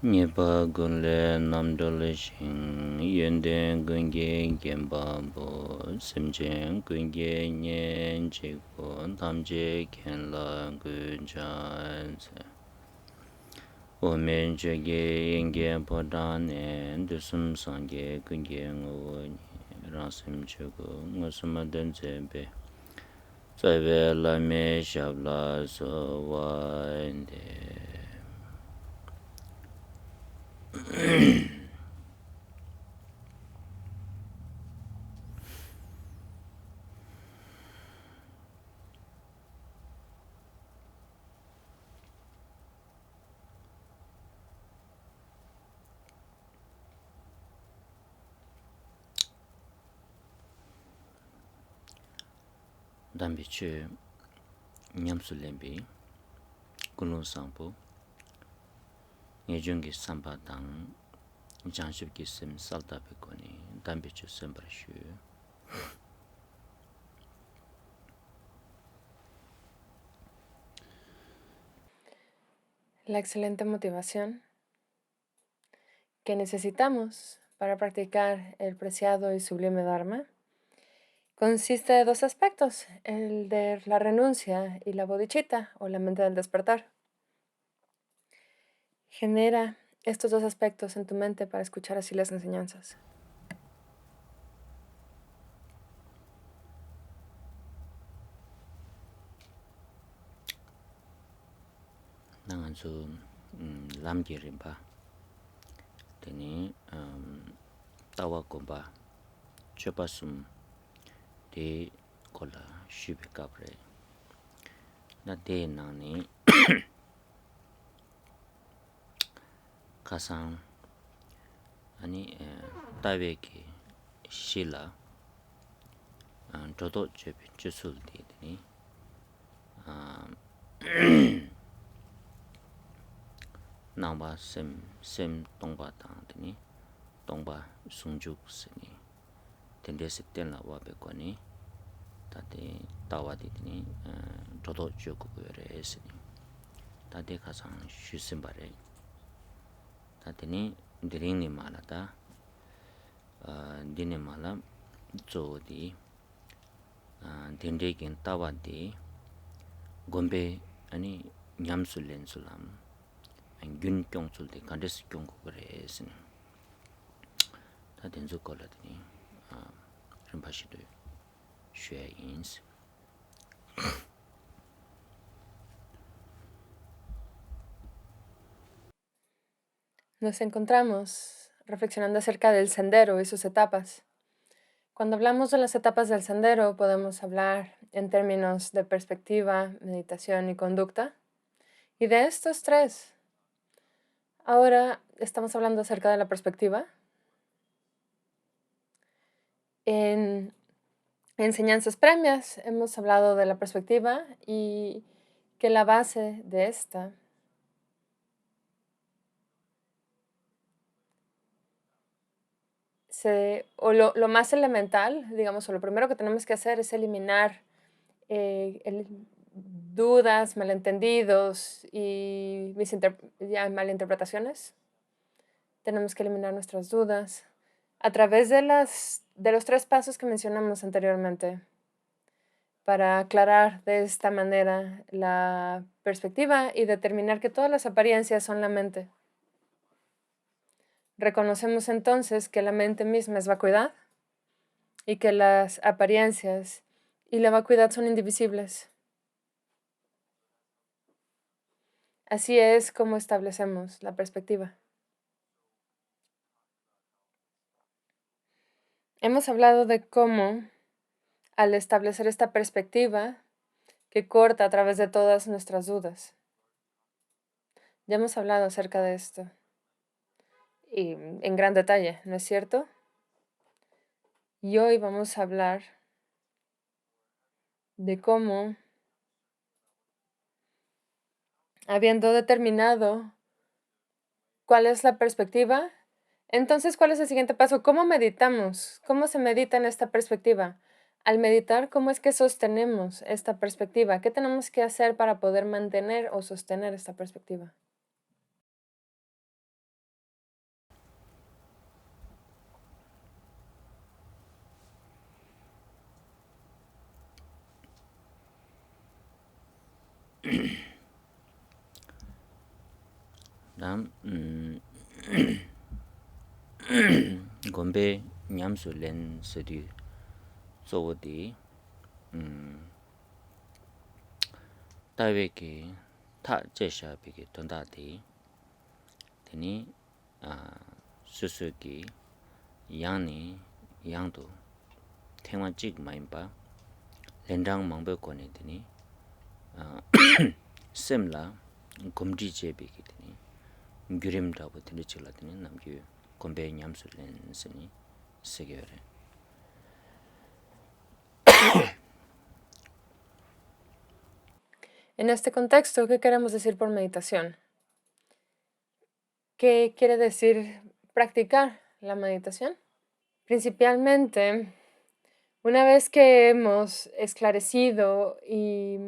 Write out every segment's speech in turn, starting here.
Nipa gunle namdole shing yenden gunge genpa bo simchen gunge nyen chikpo tamje kenla gunjan se omen chege yenge podane dusum sange gunge ngo rasim chego ngosuma denzebe Zaiwe lame shabla so wande dambichu nyamsu lembi kunun sampo ngejungi samba dang janshibki sim salta pekoni dambichu sembrashu La excelente motivación que necesitamos para practicar el preciado y sublime Dharma consiste de dos aspectos, el de la renuncia y la bodhicitta, o la mente del despertar. Genera estos dos aspectos en tu mente para escuchar así las enseñanzas. nangansu lamgi rimba teni tawa komba chopasum de kola shubi kabre na de nani kasang ani taweki shila dodo chebi chusul de teni nangba sem tongba tang teni tongba sungjuk seni tende sitten la wabe kwani tate tawa di teni dodo choku yore seni tate kasang shusimbare tateni diringni mala ta dine mala zo di tende kin tawa di gombe ani nyamsu lensulam 균 경sul de kandes gyong ko resin ta denzo kola de rinpashi do shue ins Nos encontramos reflexionando acerca del sendero y sus etapas. Cuando hablamos de las etapas del sendero, podemos hablar en términos de perspectiva, meditación y conducta. Y de estos tres, ahora estamos hablando acerca de la perspectiva. En enseñanzas previas hemos hablado de la perspectiva y que la base de esta lo más elemental, digamos, o lo primero que tenemos que hacer es eliminar dudas, malentendidos y malinterpretaciones. Tenemos que eliminar nuestras dudas a través de los tres pasos que mencionamos anteriormente para aclarar de esta manera la perspectiva y determinar que todas las apariencias son la mente. Reconocemos entonces que la mente misma es vacuidad y que las apariencias y la vacuidad son indivisibles. Así es como establecemos la perspectiva. Hemos hablado de cómo, al establecer esta perspectiva, que corta a través de todas nuestras dudas. Ya hemos hablado acerca de esto, y en gran detalle, ¿no es cierto? Y hoy vamos a hablar de cómo, habiendo determinado cuál es la perspectiva, entonces, ¿cuál es el siguiente paso? ¿Cómo meditamos? ¿Cómo se medita en esta perspectiva? Al meditar, ¿cómo es que sostenemos esta perspectiva? ¿Qué tenemos que hacer para poder mantener o sostener esta perspectiva? 남 gombe nyamsu len sedi sowodi tawe ta jesha bigi tondati teni susuki 양니 양도 태만직 마임바 렌랑 망베 코네드니 셈라 곰지 제비기드니 규림다고 드니칠라드니 남규 곰베 냠술렌스니 세게레 En este contexto, ¿qué queremos decir por meditación? ¿Qué quiere decir practicar la meditación? Principalmente, una vez que hemos esclarecido y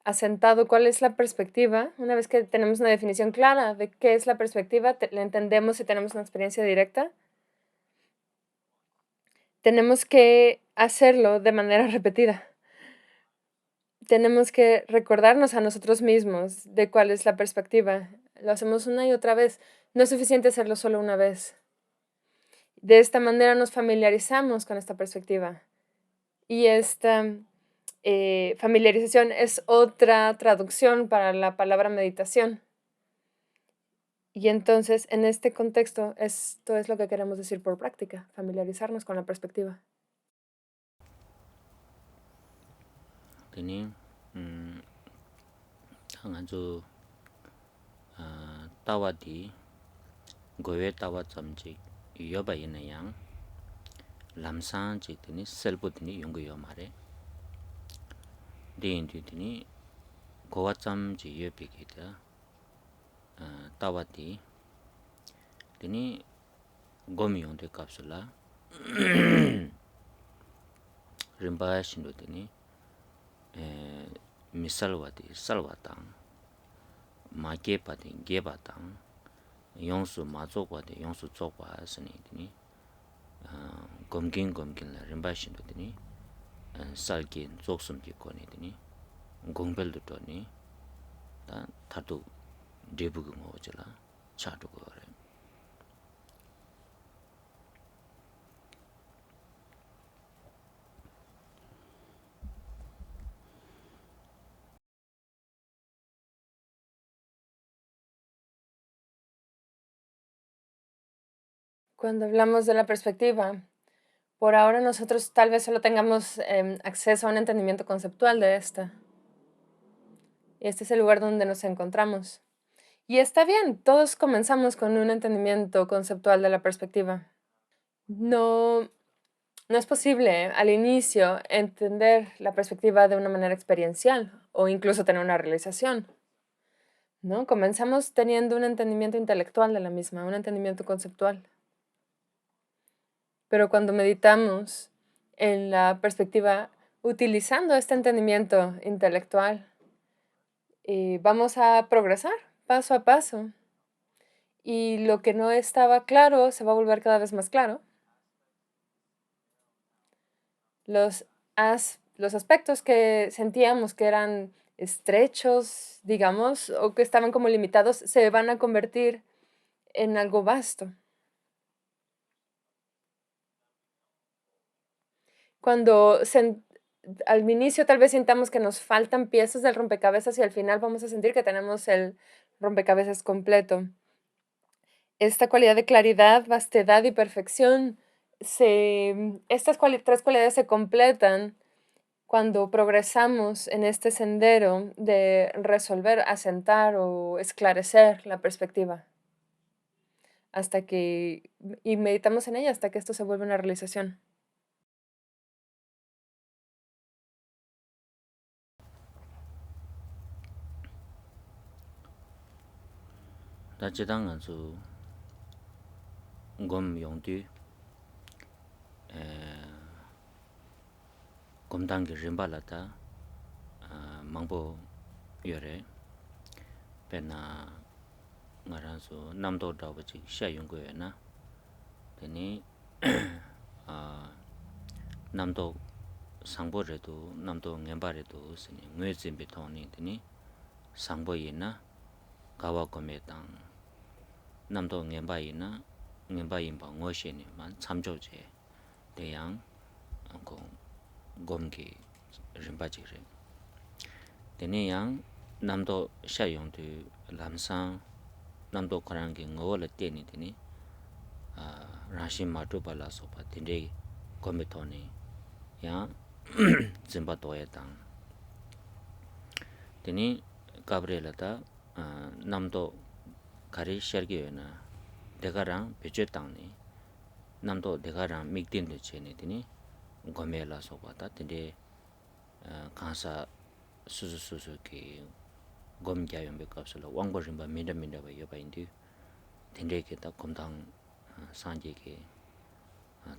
asentado cuál es la perspectiva, una vez que tenemos una definición clara de qué es la perspectiva, la entendemos y tenemos una experiencia directa, tenemos que hacerlo de manera repetida. Tenemos que recordarnos a nosotros mismos de cuál es la perspectiva. Lo hacemos una y otra vez. No es suficiente hacerlo solo una vez. De esta manera nos familiarizamos con esta perspectiva. Y esta familiarización es otra traducción para la palabra meditación. Y entonces, en este contexto, esto es lo que queremos decir por práctica, familiarizarnos con la perspectiva. teni 한가조 따와디 고외 따와 점직 여바이네 양 람산지 teni 셀부드니 용거여 말에 데인디니 고와 점지 여비기다 따와디 teni 고미용데 갑슬라 림바 신도 teni misalwati salwatang ma게 빠디 게바당 용수 마족와데 용수 쪽과 스니드니 검긴 림바신도드니 살긴 쪽숨기 거니드니 공벨도 또니 다 타도 데부금 오절라 차두고 그래 Cuando hablamos de la perspectiva, por ahora nosotros tal vez solo tengamos acceso a un entendimiento conceptual de esta. Y este es el lugar donde nos encontramos. Y está bien, todos comenzamos con un entendimiento conceptual de la perspectiva. No es posible al inicio entender la perspectiva de una manera experiencial o incluso tener una realización, ¿no? Comenzamos teniendo un entendimiento intelectual de la misma, un entendimiento conceptual. Pero cuando meditamos en la perspectiva utilizando este entendimiento intelectual, vamos a progresar paso a paso. Y lo que no estaba claro se va a volver cada vez más claro. Los aspectos que sentíamos que eran estrechos, digamos, o que estaban como limitados, se van a convertir en algo vasto. Cuando al inicio tal vez sintamos que nos faltan piezas del rompecabezas y al final vamos a sentir que tenemos el rompecabezas completo. Esta cualidad de claridad, vastedad y perfección, estas tres cualidades se completan cuando progresamos en este sendero de resolver, asentar o esclarecer la perspectiva. Y meditamos en ella hasta que esto se vuelve una realización. 다지당 아주 곰 용두 곰당기 림발라다 망보 요래 베나 ngaranso namdo dawaji shayunggoyana teni namdo sangboredo namdo ngembaredo sini ngwezimbe toni teni 상보이나 가와 고메당 남도 녜바이나 녜바인바 ngösheni만 참조제 대양 고 곰기 림바지레 데네양 남도 샤용도 람상 남도 거란게 ngö월 때니 되니 라신 마투발라소바 딘데 고메토니 야 짐바도에당 되니 가브리엘라다 남도 가리 셔기요나 대가랑 베제땅니 남도 대가랑 믹딘데 체네드니 고메라 소바다 근데 간사 수수수수기 곰갸염베 값을 왕버림바 민다민다바 여바인디 딘데게다 곰당 산제게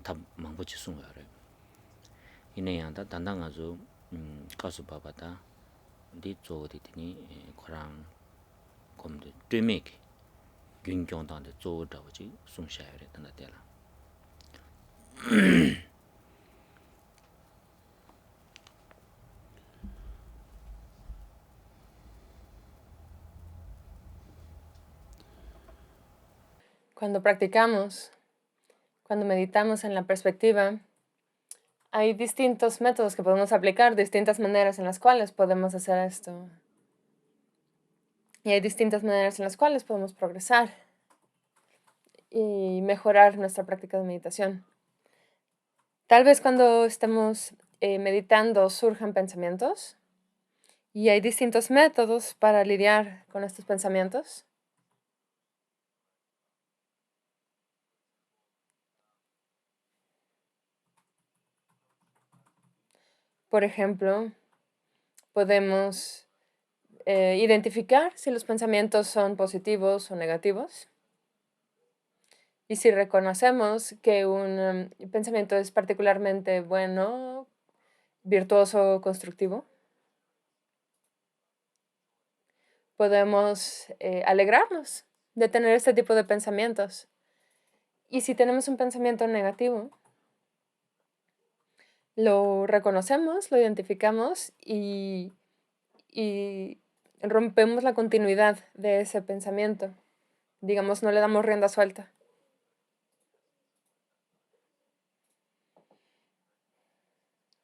답 망보치 순가래 이내양다 단당아주 가수바바다 디 조디드니 코랑 곰데 드메기 균경당데 조다오지 숨샤야래 단다텔라 Cuando practicamos, cuando meditamos en la perspectiva, hay distintos métodos que podemos aplicar, distintas maneras en las cuales podemos hacer esto. Y hay distintas maneras en las cuales podemos progresar y mejorar nuestra práctica de meditación. Tal vez cuando estemos meditando surjan pensamientos y hay distintos métodos para lidiar con estos pensamientos. Por ejemplo, podemos identificar si los pensamientos son positivos o negativos. Y si reconocemos que un pensamiento es particularmente bueno, virtuoso o constructivo, podemos alegrarnos de tener este tipo de pensamientos. Y si tenemos un pensamiento negativo, lo reconocemos, lo identificamos y rompemos la continuidad de ese pensamiento. Digamos, no le damos rienda suelta.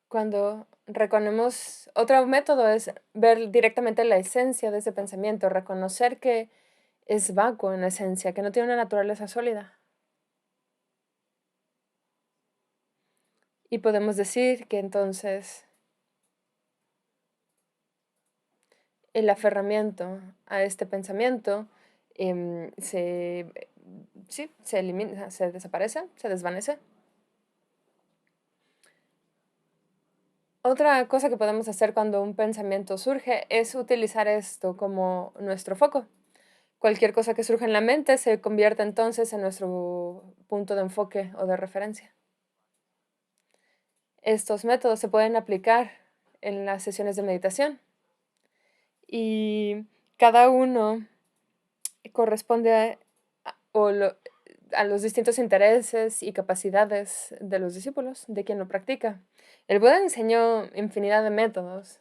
Cuando reconocemos, otro método es ver directamente la esencia de ese pensamiento, reconocer que es vacuo en esencia, que no tiene una naturaleza sólida. Y podemos decir que entonces el aferramiento a este pensamiento se elimina, se desaparece, se desvanece. Otra cosa que podemos hacer cuando un pensamiento surge es utilizar esto como nuestro foco. Cualquier cosa que surja en la mente se convierte entonces en nuestro punto de enfoque o de referencia. Estos métodos se pueden aplicar en las sesiones de meditación y cada uno corresponde a los distintos intereses y capacidades de los discípulos, de quien lo practica. El Buda enseñó infinidad de métodos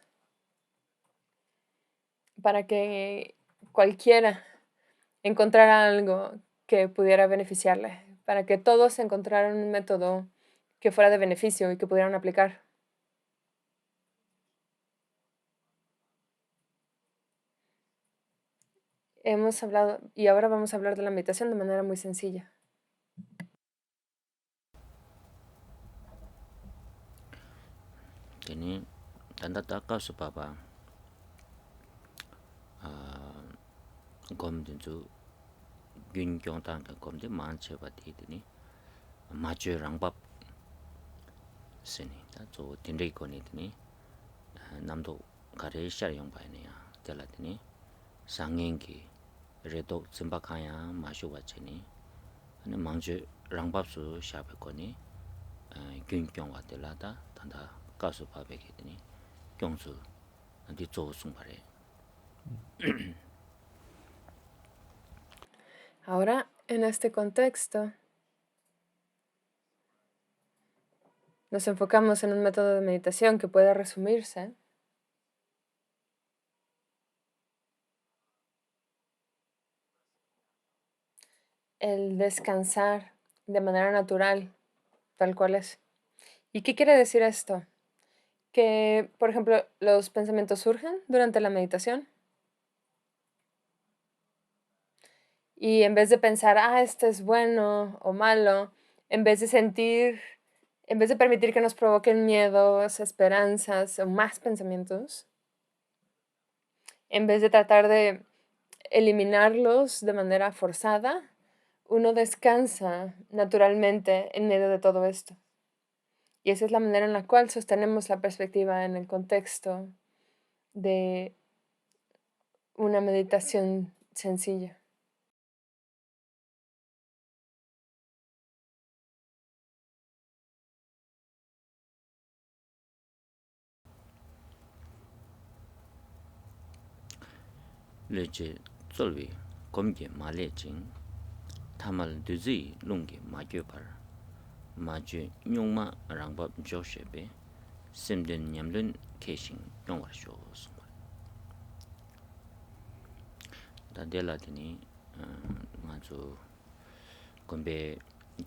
para que cualquiera encontrara algo que pudiera beneficiarle, para que todos encontraran un método que fuera de beneficio y que pudieran aplicar. Hemos hablado, y ahora vamos a hablar de la meditación de manera muy sencilla. 되니 단다 닦아서 봐봐 검든주 균경당가 검데 만체바 되더니 마주랑밥 스니 다저 딘레이코니더니 남도 가레 샤용 바이네야 tellatini 상행기 레도 짐바카야 마쇼와체니 아니 망주 랑밥수 샤베코니 균경와 telata 단다 가수 바베기더니 경수 안디 조승바레. Ahora, en este contexto, nos enfocamos en un método de meditación que puede resumirse el descansar de manera natural, tal cual es. ¿Y qué quiere decir esto? Que, por ejemplo, los pensamientos surgen durante la meditación y en vez de pensar, esto es bueno o malo, en vez de sentir, en vez de permitir que nos provoquen miedos, esperanzas o más pensamientos, en vez de tratar de eliminarlos de manera forzada, uno descansa naturalmente en medio de todo esto. Y esa es la manera en la cual sostenemos la perspectiva en el contexto de una meditación sencilla. leche solvi komge male jing tamal duzi lungi magyo par maju nyungma rangbab joshebe simden nyamlun keshin yongwar shos da dela dini majo kombe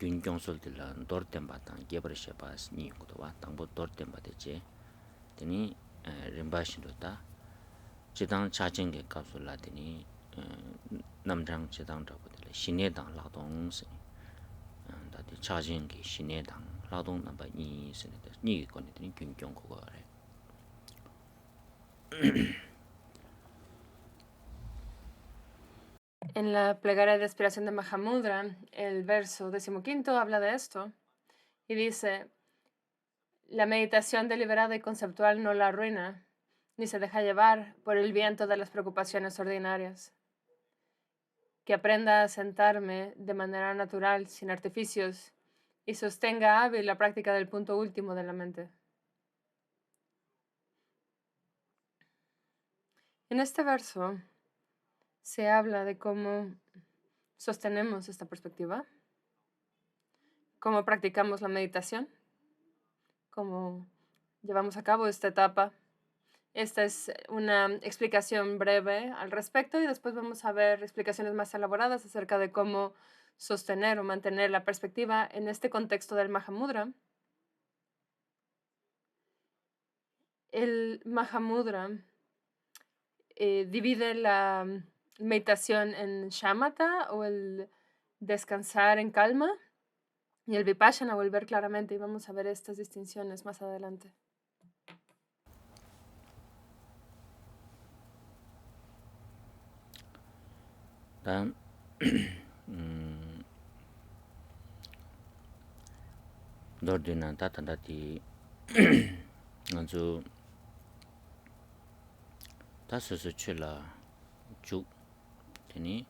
균 경솔 들라 dorten batang gebre shepas ni kudo tangbo dorten badeje dini rimbashi da chidang chajing ge kapsula dini namjang chidang da bodle shine dang la dong se da de chajing ge shine dang la dong na ba ni se de ni ko ni dini 균 경 ko re En la plegaria de aspiración de Mahamudra, el verso 15 habla de esto y dice: la meditación deliberada y conceptual no la arruina, ni se deja llevar por el viento de las preocupaciones ordinarias. Que aprenda a sentarme de manera natural, sin artificios, y sostenga hábil la práctica del punto último de la mente. En este verso se habla de cómo sostenemos esta perspectiva, cómo practicamos la meditación, cómo llevamos a cabo esta etapa. Esta es una explicación breve al respecto y después vamos a ver explicaciones más elaboradas acerca de cómo sostener o mantener la perspectiva en este contexto del Mahamudra. El Mahamudra divide la meditación en shamatha o el descansar en calma y el vipassana o el ver claramente, y vamos a ver estas distinciones más adelante. dan dordina ta tanda ti nganzu ta susu chula juk teni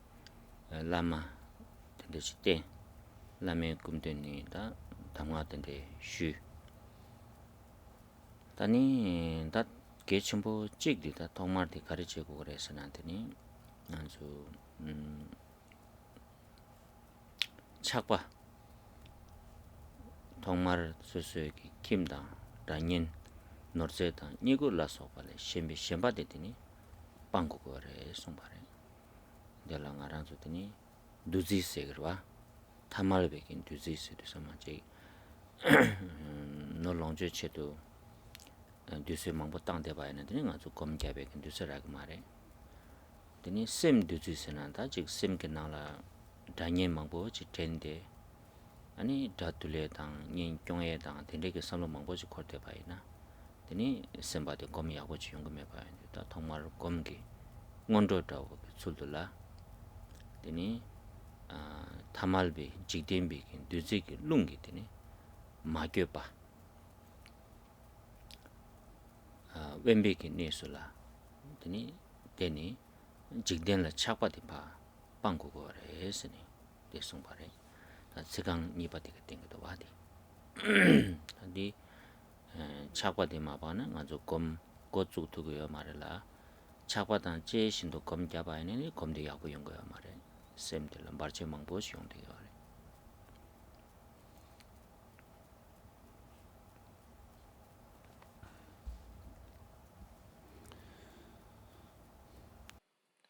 lama tende chite lame kumdeni da tamwa tende shu tani da gechimbo chigdi da tongmar di kariche go resana teni nganzu chakpa tongmar susu kimda ranyin norse da nigu la sopale shembe shemba de teni pangu go re sombare dela ngaranzu teni duzi segrwa tamal bekin duzi se de samaje no longje chedo duzi mangbo tangde ba ne teni ngazu komja bekin duzi rag mare teni sim duzi senanda jik sim ke nala danyen mangbo chi tende ani datule dang nyin kyongye dang tende ke samlo mangbo chi korte ba ina teni simba de kom yago chi yong me ba ta thongmar komgi ngondo taw sultula teni tamalbe jigdenbe kin duzi lungi teni magyo pa wembe kin nesula teni jigden la chakpa di pa pangu go re sini de sung pare sigang nipa de ting do wadi di chakpa di ma pa na nga zo kom go chu tu go yo mare la chakpa dan che shin do kom ja ba ne kom de ya go yong go yo mare sem de la bar che mang bo yong de yo re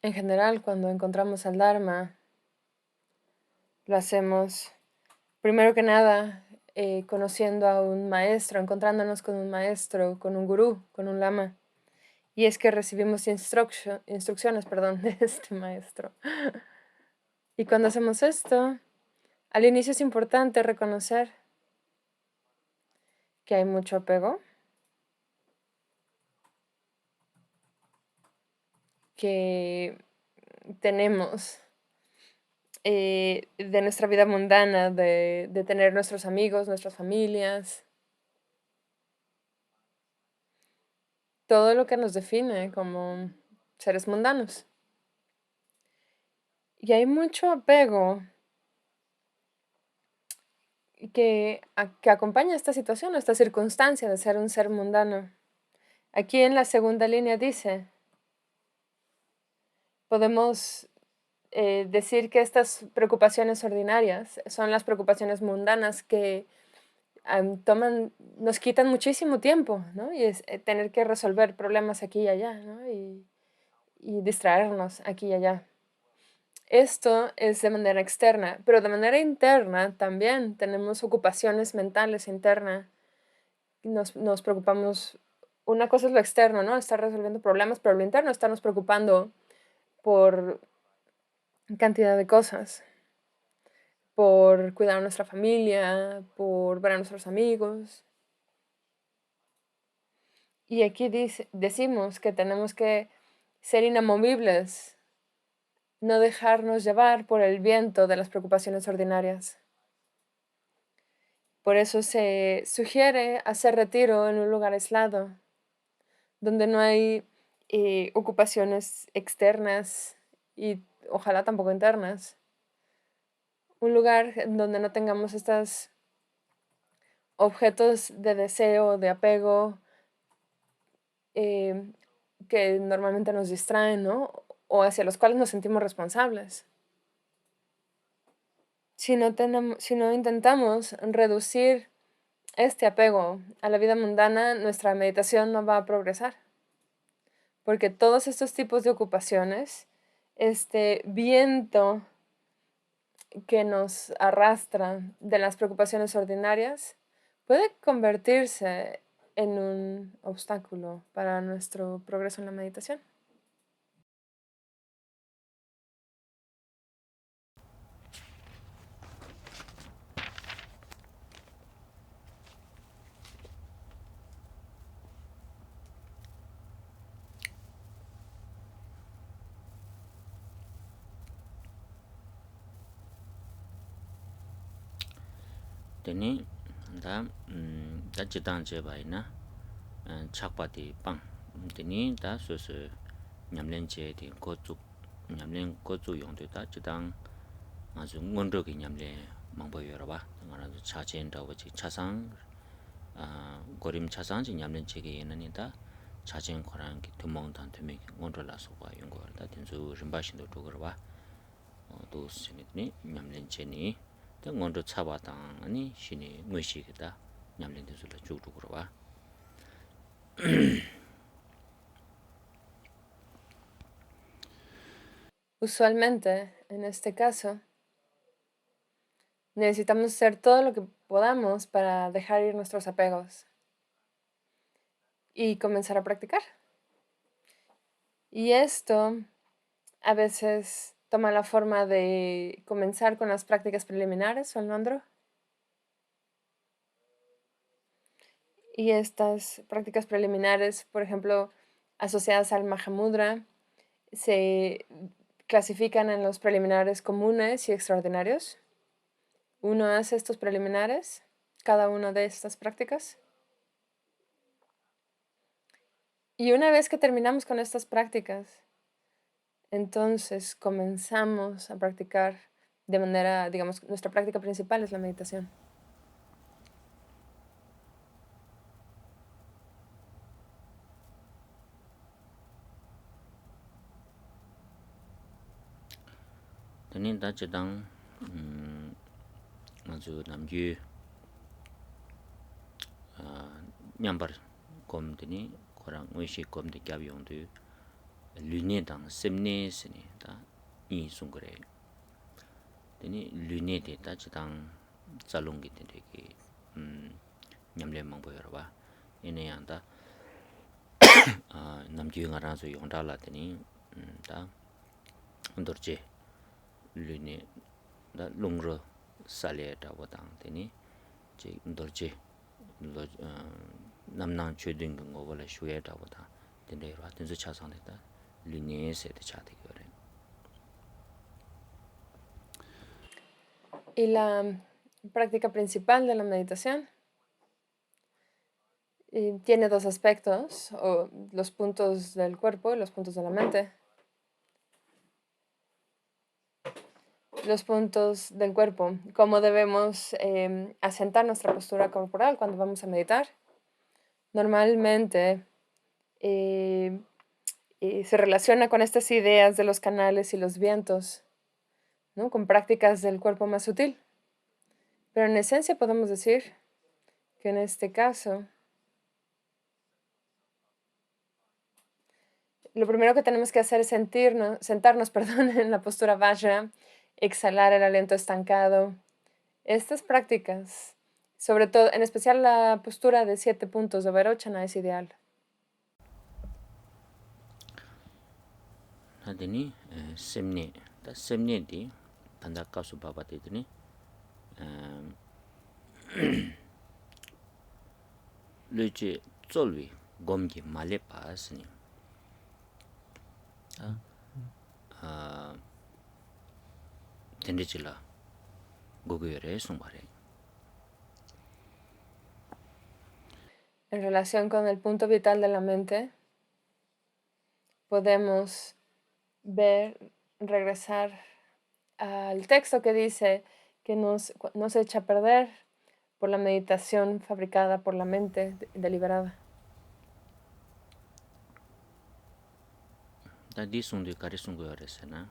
En general, cuando encontramos al Dharma, Lo hacemos, primero que nada, conociendo a un maestro, encontrándonos con un maestro, con un gurú, con un lama. Y es que recibimos instrucciones, perdón, de este maestro. Y cuando hacemos esto, al inicio es importante reconocer que hay mucho apego, que tenemos de nuestra vida mundana, de tener nuestros amigos, nuestras familias, todo lo que nos define como seres mundanos. Y hay mucho apego que acompaña esta situación, esta circunstancia de ser un ser mundano. Aquí en la segunda línea dice, podemos decir que estas preocupaciones ordinarias son las preocupaciones mundanas que nos quitan muchísimo tiempo, ¿no? Y es tener que resolver problemas aquí y allá, ¿no? Y distraernos aquí y allá. Esto es de manera externa, pero de manera interna también tenemos ocupaciones mentales internas. Nos preocupamos, una cosa es lo externo, ¿no? Estar resolviendo problemas, pero lo interno estarnos preocupando por cantidad de cosas, por cuidar a nuestra familia, por ver a nuestros amigos. Y aquí decimos que tenemos que ser inamovibles, no dejarnos llevar por el viento de las preocupaciones ordinarias. Por eso se sugiere hacer retiro en un lugar aislado, donde no hay ocupaciones externas y ojalá tampoco internas. Un lugar donde no tengamos estos objetos de deseo, de apego, eh, que normalmente nos distraen, ¿no? O hacia los cuales nos sentimos responsables. Si no intentamos reducir este apego a la vida mundana, nuestra meditación no va a progresar. Porque todos estos tipos de ocupaciones, este viento que nos arrastra de las preocupaciones ordinarias, puede convertirse en un obstáculo para nuestro progreso en la meditación. Teni da jitang je bai na chakpa di pang. Teni da su nyamlen je di nyamlen gozu yongdo da jitang nga su ngonro ki nyamlen mangbo yoro ba. Nga ra su cha chen da wachi chasang gorim chasang ji nyamlen je ki yenani da cha chen korang ki tumong tan tumi ki ngonro la su ba yungo da tenzu rinpa shindo dhugoro ba. Do su ni nyamlen je ni ngonro chaba tang ani shini ngui shikita nyamlen desu la chuk chukuro wa. Usualmente, en este caso, necesitamos hacer todo lo que podamos para dejar ir nuestros apegos y comenzar a practicar. Y esto a veces toma la forma de comenzar con las prácticas preliminares o el nandro. Y estas prácticas preliminares, por ejemplo, asociadas al Mahamudra, se clasifican en los preliminares comunes y extraordinarios. Uno hace estos preliminares, cada una de estas prácticas. Y una vez que terminamos con estas prácticas, entonces comenzamos a practicar de manera, digamos, nuestra práctica principal es la meditación. Teni da jitang nga zu namgyu nyambar kom teni korang ngui shik kom de gyab yongdo lune dang semne sini da yi sungore. Teni lune de ta chitang zalungi tende ki nyamle mangbo yorwa. Ine yang ta namgyu nga ranzo yongda la teni ta dorje lune da lungro salye da wadang teni che dorje namnang chodung ngo wala shuye da wadang tende yorwa. Tenzo chasang de ta lune se de cha de yore. Y la práctica principal de la meditación tiene dos aspectos, o los puntos del cuerpo y los puntos de la mente. Los puntos del cuerpo, cómo debemos asentar nuestra postura corporal cuando vamos a meditar. Normalmente se relaciona con estas ideas de los canales y los vientos, ¿no? Con prácticas del cuerpo más sutil. Pero en esencia podemos decir que en este caso, lo primero que tenemos que hacer es sentarnos en la postura Vajra, exhalar el aliento estancado. Estas prácticas, sobre todo, en especial la postura de 7 puntos de Vairocana, es ideal. Hadini semne di tanda kasu baba tedini leje zolwi gomgi male pasni tendechila goguyere sumbare. En relación con el punto vital de la mente, podemos regresar al texto que dice que no se echa a perder por la meditación fabricada por la mente deliberada. Da di sundu kare sungu yoresena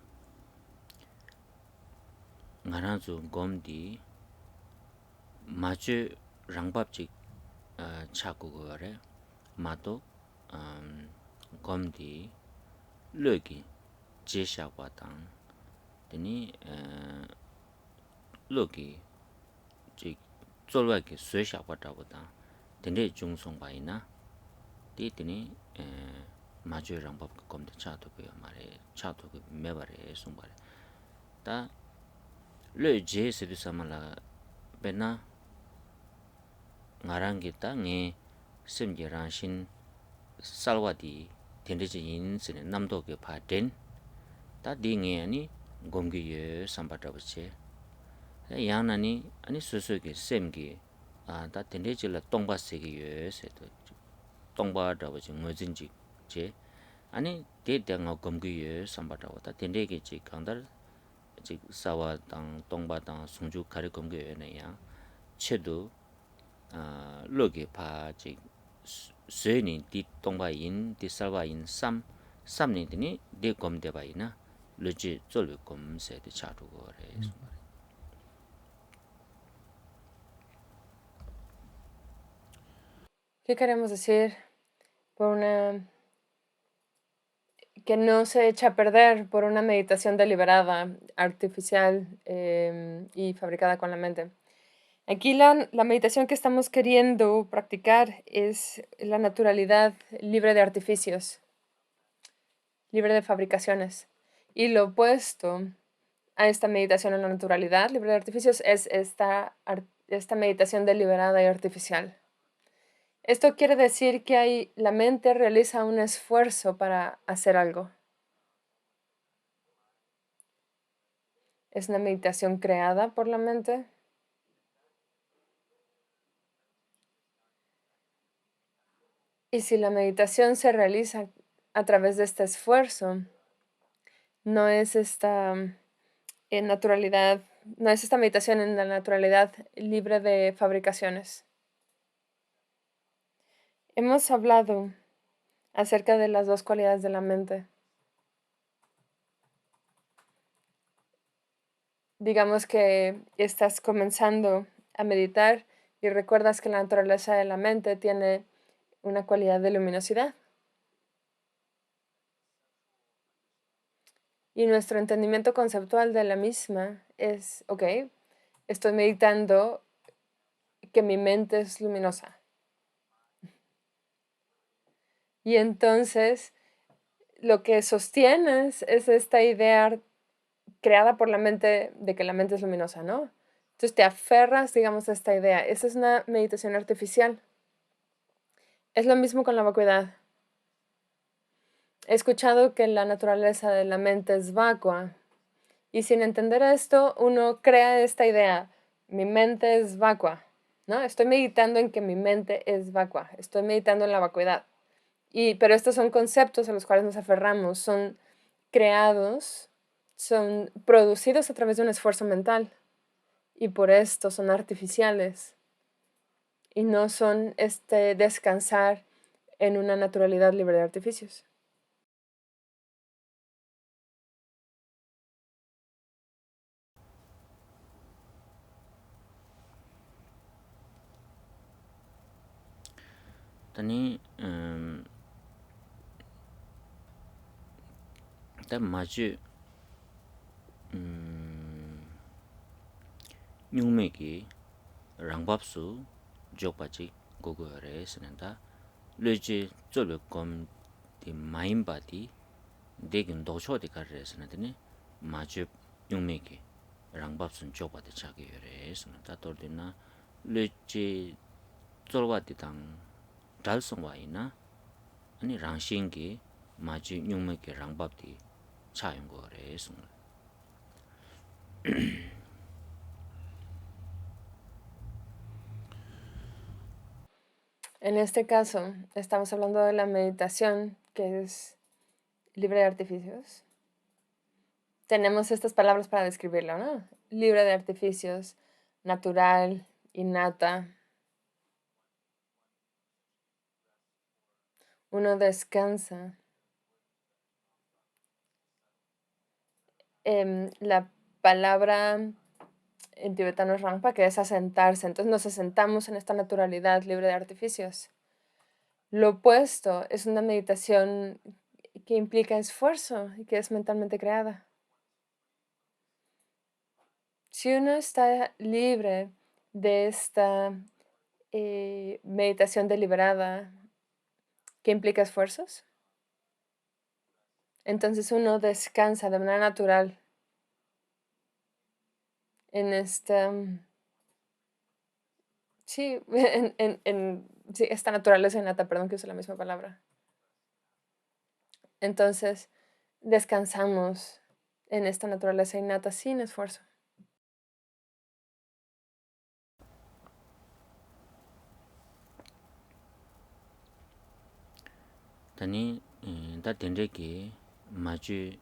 ngaranzu gomdi machu rangbapchik chaku gore mato gomdi lögi jesha watang teni lögi jik zolwagi suesha wata watang tende jungsong baina di teni machu rangbap gomdi chatu kuya mare chatu ku mebare sumbare ta lö je sedu samala bena ngarangi ta nge semje ranshin salwadi tendeje yin sene namdo ke pa den ta di nge ani gomgi ye sambata bache yana ni ani soso ke semge ta tendeje la tongba sege ye sedo tongba da bache ngojin ji je ani de de nga gomgi ye sambata ta tendege je kandar 직 사와 당 동바 당 송주 가리 공교에네야 체도 로게 파직 스웨니 디 동바인 디 살바인 삼니드니 디 검데바이나 로지 졸을 검세데 차루고래. ¿Qué queremos decir por que no se echa a perder por una meditación deliberada, artificial y fabricada con la mente? Aquí la meditación que estamos queriendo practicar es la naturalidad libre de artificios, libre de fabricaciones. Y lo opuesto a esta meditación en la naturalidad libre de artificios es esta meditación deliberada y artificial. Esto quiere decir que la mente realiza un esfuerzo para hacer algo. Es una meditación creada por la mente. Y si la meditación se realiza a través de este esfuerzo, no es esta naturalidad, no es esta meditación en la naturalidad libre de fabricaciones. Hemos hablado acerca de las dos cualidades de la mente. Digamos que estás comenzando a meditar y recuerdas que la naturaleza de la mente tiene una cualidad de luminosidad. Y nuestro entendimiento conceptual de la misma es, ok, estoy meditando que mi mente es luminosa. Y entonces lo que sostienes es esta idea creada por la mente de que la mente es luminosa, ¿no? Entonces te aferras, digamos, a esta idea. Esa es una meditación artificial. Es lo mismo con la vacuidad. He escuchado que la naturaleza de la mente es vacua. Y sin entender esto, uno crea esta idea. Mi mente es vacua, ¿no? Estoy meditando en que mi mente es vacua. Estoy meditando en la vacuidad. Pero estos son conceptos a los cuales nos aferramos. Son creados, son producidos a través de un esfuerzo mental. Y por esto son artificiales. Y no son descansar en una naturalidad libre de artificios. Tani ta maju nyungme ki rangbap su jokpa chik gogo re sinanda leje zolbe kom di maimba di degin docho di kar re sinanda ni maju nyungme ki rangbap su jokpa di chagi re sinanda tordi na leje zolwa di tang dal songwa ina ani rangshin ki maju nyungme ki rangbap di chayungo re sinanda. En este caso, estamos hablando de la meditación, que es libre de artificios. Tenemos estas palabras para describirlo, ¿no? Libre de artificios, natural, innata. Uno descansa. La palabra en tibetano es rangpa, que es asentarse. Entonces nos asentamos en esta naturalidad libre de artificios. Lo opuesto es una meditación que implica esfuerzo y que es mentalmente creada. Si uno está libre de esta meditación deliberada que implica esfuerzos, entonces uno descansa de manera natural en esta, sí, sí, esta naturaleza innata, perdón que use la misma palabra. Entonces descansamos en esta naturaleza innata sin esfuerzo. Tani da dendre ki maju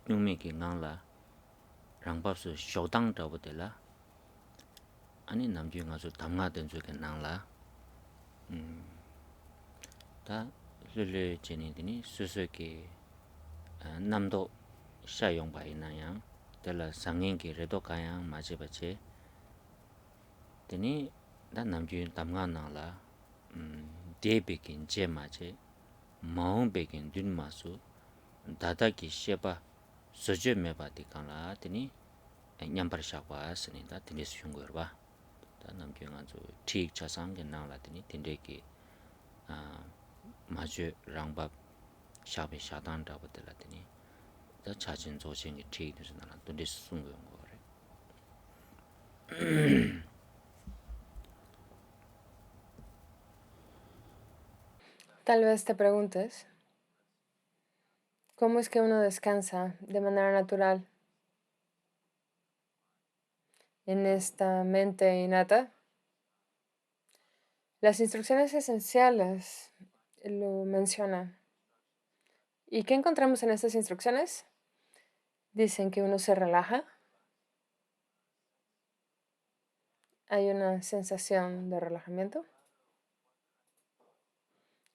nyungme ki ngang la rangbap su shodang tabu de la ani namju nga su tamga denzu ki ngang la da lulu jeni dini susu ki namdo sha yongpa ina yang de la sangyen ki redo kayang maji bache dini da namju tamga ngang la de bekin je maje maung bekin dun masu dada ki sheba sojo meba di kangla dini nyambar shakwa asini da dini suyungor ba da namkyo nga zo tik chasang ki nangla dini dini ki maju rangbab shakbi shadang dhaba dila dini da chachin zochin ki tik dhuzi nangla dini suyungor gore. Tal vez te preguntes, ¿cómo es que uno descansa de manera natural en esta mente innata? Las instrucciones esenciales lo mencionan. ¿Y qué encontramos en estas instrucciones? Dicen que uno se relaja. Hay una sensación de relajamiento.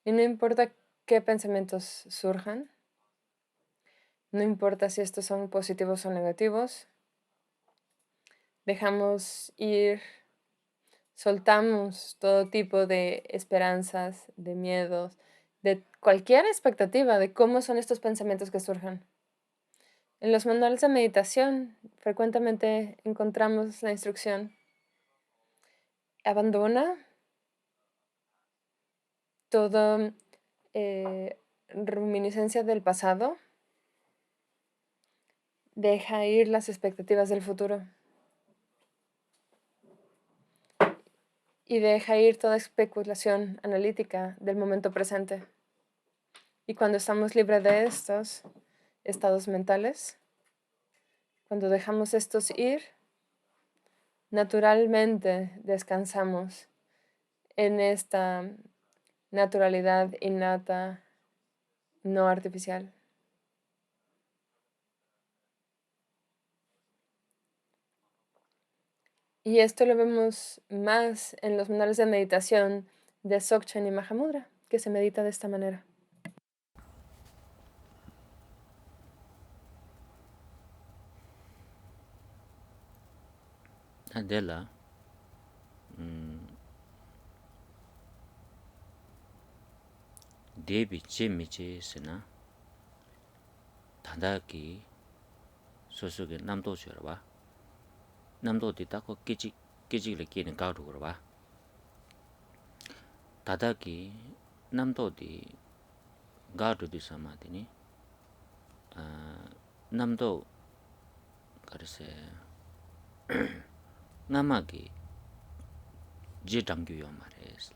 Y no importa qué pensamientos surjan, no importa si estos son positivos o negativos, dejamos ir, soltamos todo tipo de esperanzas, de miedos, de cualquier expectativa de cómo son estos pensamientos que surjan. En los manuales de meditación frecuentemente encontramos la instrucción: abandona toda reminiscencia del pasado, deja ir las expectativas del futuro y deja ir toda especulación analítica del momento presente. Y cuando estamos libres de estos estados mentales, cuando dejamos estos ir, naturalmente descansamos en esta naturalidad innata, no artificial. Y esto lo vemos más en los manuales de meditación de Dzogchen y Mahamudra, que se medita de esta manera. Adela debi chemiche sena tandaki sosuge namdo shorba namdo di tako kichik le kine garu gorba tadaki namdo di garu di samadini namdo karise namagi je dangyu yo mares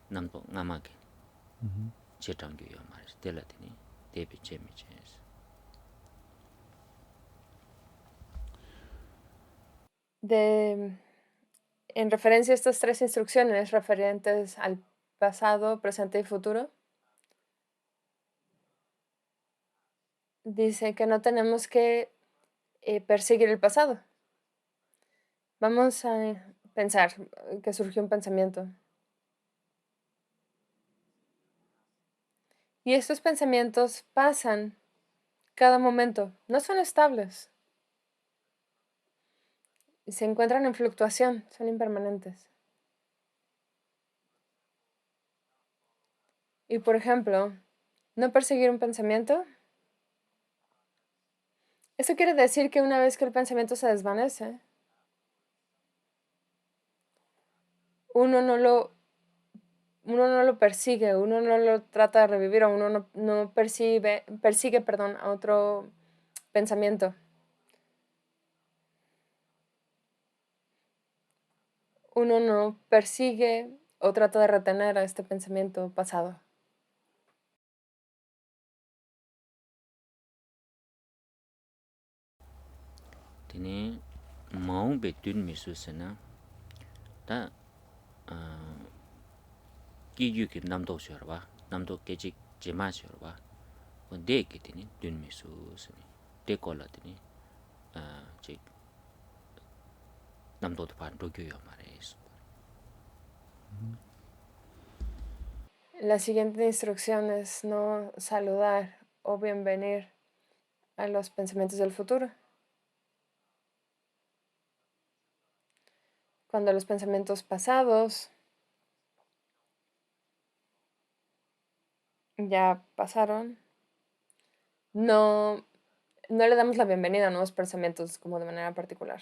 namdo namagi je dangyu yo mares delatini debi chemiche En referencia a estas tres instrucciones referentes al pasado, presente y futuro, dice que no tenemos que perseguir el pasado. Vamos a pensar que surgió un pensamiento. Y estos pensamientos pasan cada momento, no son estables. Se encuentran en fluctuación, son impermanentes. Y por ejemplo, no perseguir un pensamiento. Eso quiere decir que una vez que el pensamiento se desvanece, uno no lo persigue, uno no lo trata de revivir, o uno no persigue, a otro pensamiento. Uno no persigue o trata de retener a este pensamiento pasado. Tini maung be dun misu sena ta kiyu ki namdo shorba namdo kechik jema shorba de ki tini dun misu seni de kola tini chik namdo to pan rogyo yo mares. La siguiente instrucción es no saludar o bienvenir a los pensamientos del futuro. Cuando los pensamientos pasados ya pasaron, no le damos la bienvenida a nuevos pensamientos como de manera particular.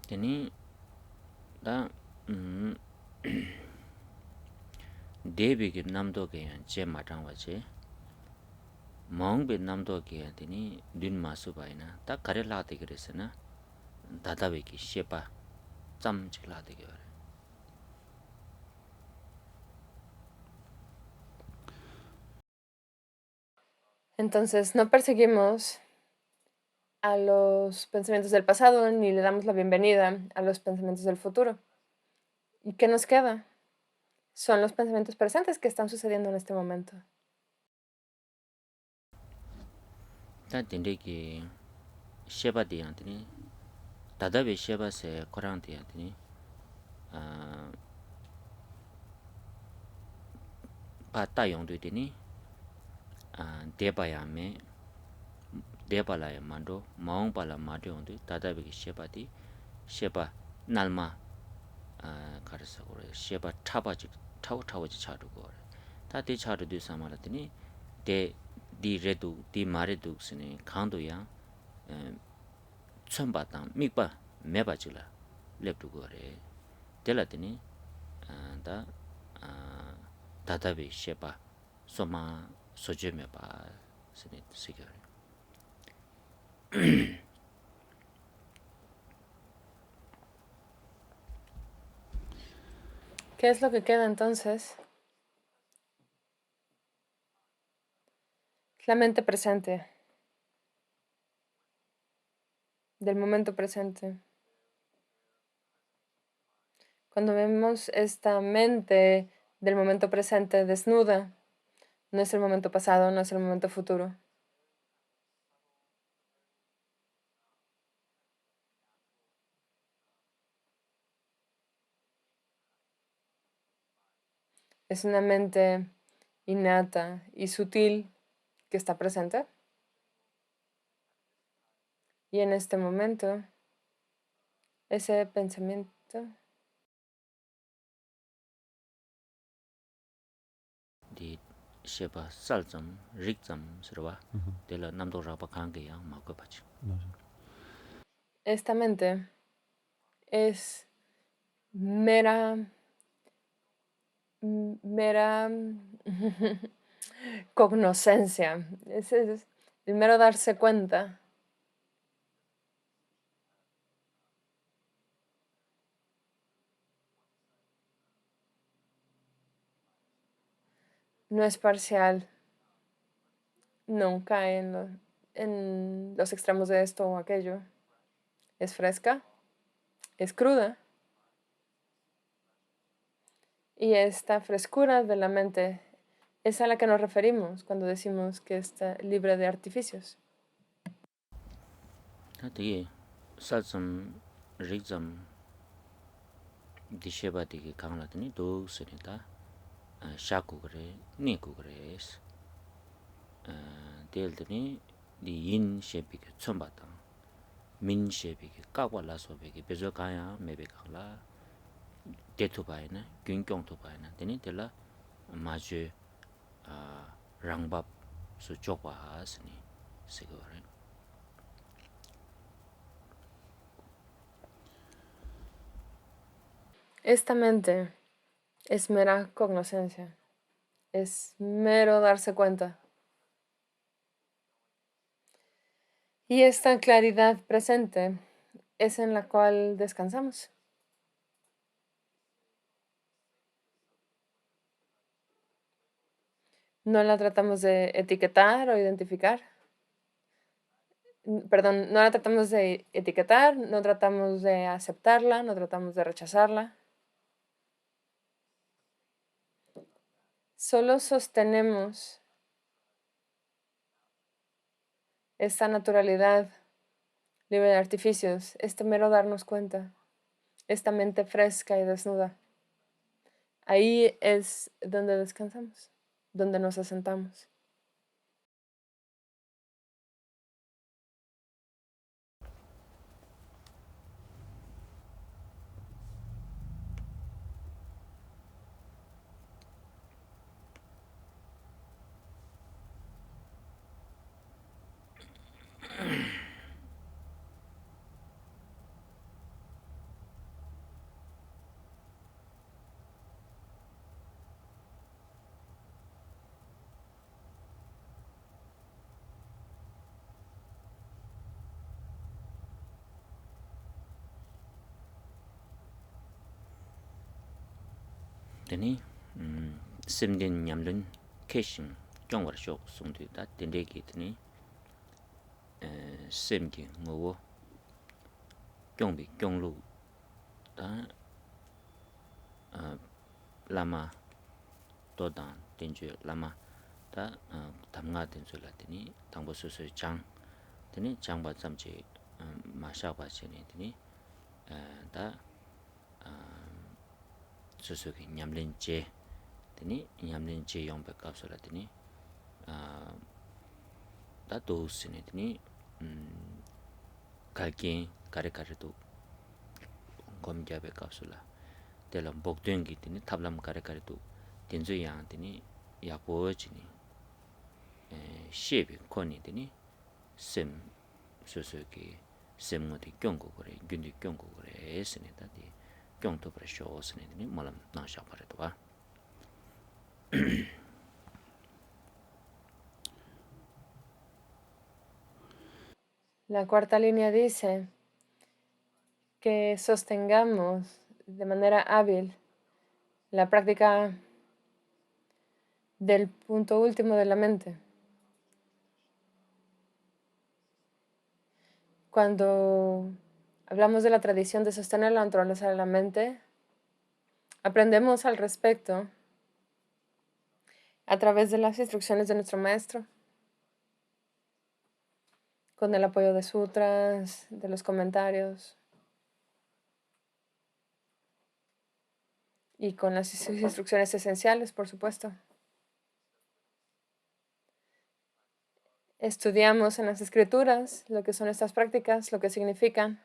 Tini da debi ki namdo ke yan che matang wache maung be namdo ke yan tini dun masu bayna ta kare laate kire sena dadawe ki shepa tsam chik laate kire. Entonces, no perseguimos a los pensamientos del pasado ni le damos la bienvenida a los pensamientos del futuro. ¿Y qué nos queda? Son los pensamientos presentes que están sucediendo en este momento. Ta tinte ki shepa di yan tini dadawe shepa se korang di yan tini pa ta yong du tini deba ya me deba la ya mando maung pa la mado yong du dadawe ki shepa di shepa nalma karasa kore shepa taba chik tawa chik chadu kore 다 대차르도 사마라더니 대 디레도 디마레도 스네 칸도야 첨바다 미바 메바질라 lep두고 그래 될라더니 다 다다베 셰바 소마 소제메바 스네 시겨 ¿Qué es lo que queda entonces? La mente presente, del momento presente. Cuando vemos esta mente del momento presente desnuda, no es el momento pasado, no es el momento futuro. Es una mente innata y sutil que está presente. Y en este momento, ese pensamiento 디 셰바 살점 릭점 스르바 될라 남도 라바 칸게야 마고 바치 esta mente es mera cognoscencia. Es el mero darse cuenta. No es parcial. No cae en los extremos de esto o aquello. Es fresca, es cruda. Y esta frescura de la mente es a la que nos referimos cuando decimos que está libre de artificios. 디 살점 릭점 디 셰바 디게 강라더니 도 스니다 샤쿠 그래 니쿠 그래스 델더니 디인 셰비게 첨바다 민 셰비게 까과라소베게 베저가야 메베가라 데투바이나 균경투바이나 되니 될라 마주 랑밥 수족바하스니 시거래 Esta mente es mera cognoscencia, es mero darse cuenta. Y esta claridad presente es en la cual descansamos. No la tratamos de etiquetar o identificar. Perdón, no la tratamos de etiquetar, no tratamos de aceptarla, no tratamos de rechazarla. Solo sostenemos esta naturalidad libre de artificios, este mero darnos cuenta, esta mente fresca y desnuda. Ahí es donde descansamos, donde nos asentamos. 되니 심딘 냠른 캐싱 경월쇼 송도다 된데기 되니 심기 뭐고 경비 경루 다 라마 도단 된주 라마 다 담가 된줄라 되니 당보수수 장 되니 장바 잠지 마샤바시니 되니 다 수수기 냠린제 되니 냠린제 용백 값으로 되니 다 도스니 되니 갈긴 가르가르도 검자백 값으로 될람 복된기 되니 탑람 가르가르도 된주양 되니 야보지니 셰비 코니드니 셈 소소기 셈모디 경고 그래 균디 경고 그래 스네다디 경도 그래 쇼스네니 몰람 나샤 버려도 봐 La cuarta línea dice que sostengamos de manera hábil la práctica del punto último de la mente. Cuando hablamos de la tradición de sostener la naturaleza de la mente, aprendemos al respecto a través de las instrucciones de nuestro maestro, con el apoyo de sutras, de los comentarios y con las instrucciones esenciales, por supuesto. Estudiamos en las escrituras lo que son estas prácticas, lo que significan.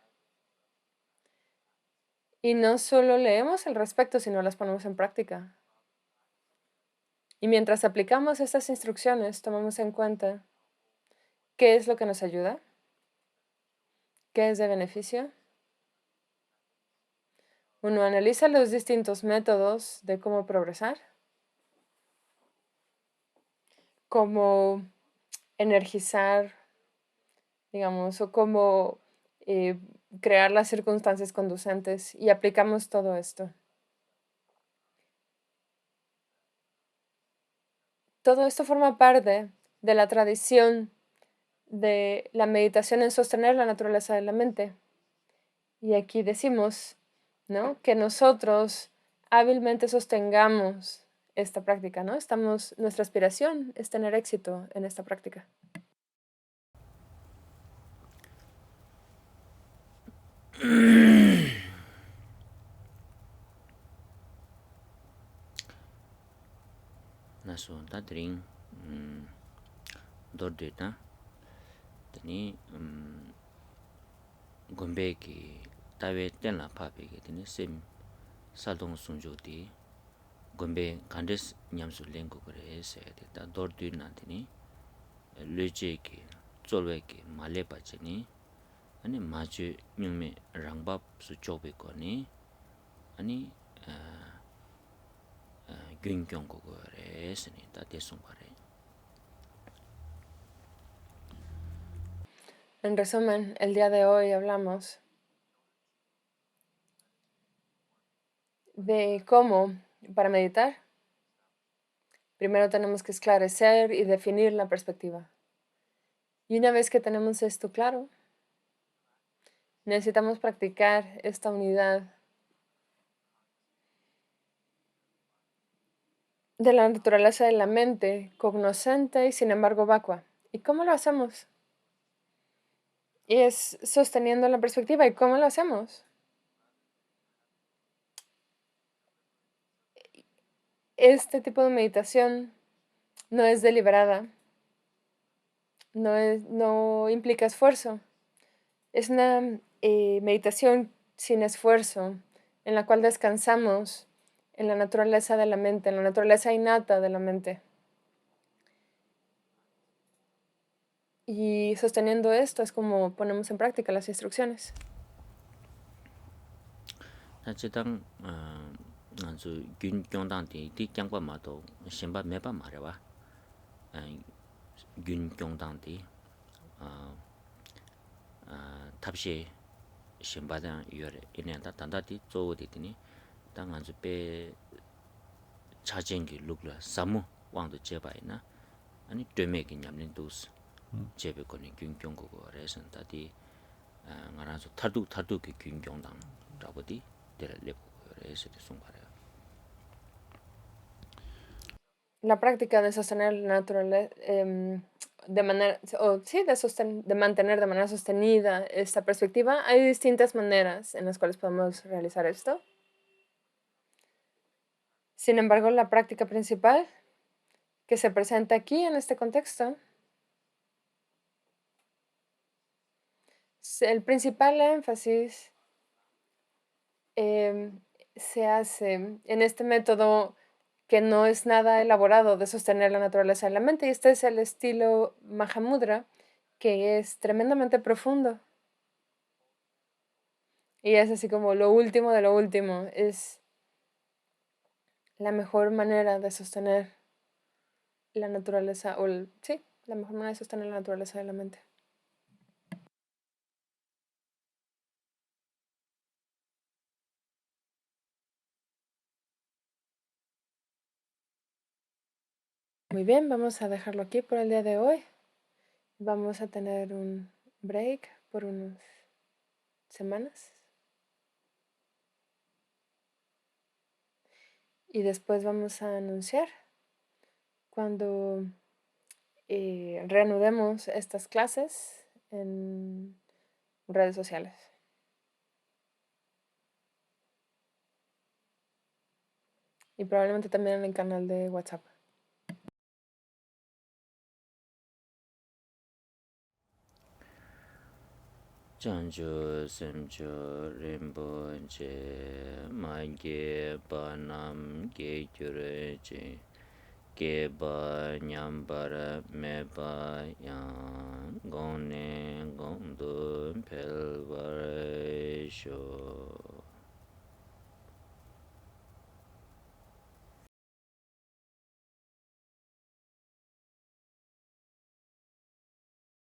Y no solo leemos al respecto, sino las ponemos en práctica. Y mientras aplicamos estas instrucciones, tomamos en cuenta qué es lo que nos ayuda, qué es de beneficio. Uno analiza los distintos métodos de cómo progresar, cómo energizar, digamos, o cómo crear las circunstancias conducentes, y aplicamos todo esto. Todo esto forma parte de la tradición de la meditación en sostener la naturaleza de la mente. Y aquí decimos, ¿no?, que nosotros hábilmente sostengamos esta práctica, ¿no? Nuestra aspiración es tener éxito en esta práctica. 나서 다드링 dorde다 tani gombeki tawe tenla papege tani sim sadong sunjoti gombe kandes nyamsu lengo kore se ta dordu na tani lejeki zolweki malepa cheni ani maju nyume rangbap su chobe koni ani gyungyong ko kore se ni ta desung pare. En resumen, el día de hoy hablamos de cómo, para meditar, primero tenemos que esclarecer y definir la perspectiva. Y una vez que tenemos esto claro, necesitamos practicar esta unidad de la naturaleza de la mente, cognoscente y sin embargo vacua. ¿Y cómo lo hacemos? Y es sosteniendo la perspectiva. ¿Y cómo lo hacemos? Este tipo de meditación no es deliberada, no implica esfuerzo. Es una meditación sin esfuerzo, en la cual descansamos en la naturaleza de la mente, en la naturaleza innata de la mente. Y sosteniendo esto es como ponemos en práctica las instrucciones. 나치당 아주 균경당디 디경과 마도 심바 매바 말해봐 균경당디 탑시 심바당 요래 이내다 단다디 조디디니 당 아주 배 차쟁기 룩라 사무 왕도 제바이나 아니 되메기 냠린 도스 제베코니 균경고고 레선 다디 ngaranzo tardu ki 균경당 라보디 La práctica de sostener la naturaleza, de mantener de manera sostenida esta perspectiva, hay distintas maneras en las cuales podemos realizar esto. Sin embargo, la práctica principal que se presenta aquí en este contexto, el principal énfasis se hace en este método que no es nada elaborado de sostener la naturaleza de la mente. Y este es el estilo Mahamudra, que es tremendamente profundo. Y es así como lo último de lo último. Es la mejor manera de sostener la naturaleza, sí, la mejor manera de sostener la naturaleza de la mente. Muy bien, vamos a dejarlo aquí por el día de hoy. Vamos a tener un break por unas semanas. Y después vamos a anunciar cuando reanudemos estas clases en redes sociales. Y probablemente también en el canal de WhatsApp. Chancho semcho rinpo che ma ge ba nam ge gyure che ge ba nyam bara me ba yang gong ne gong du pel var sho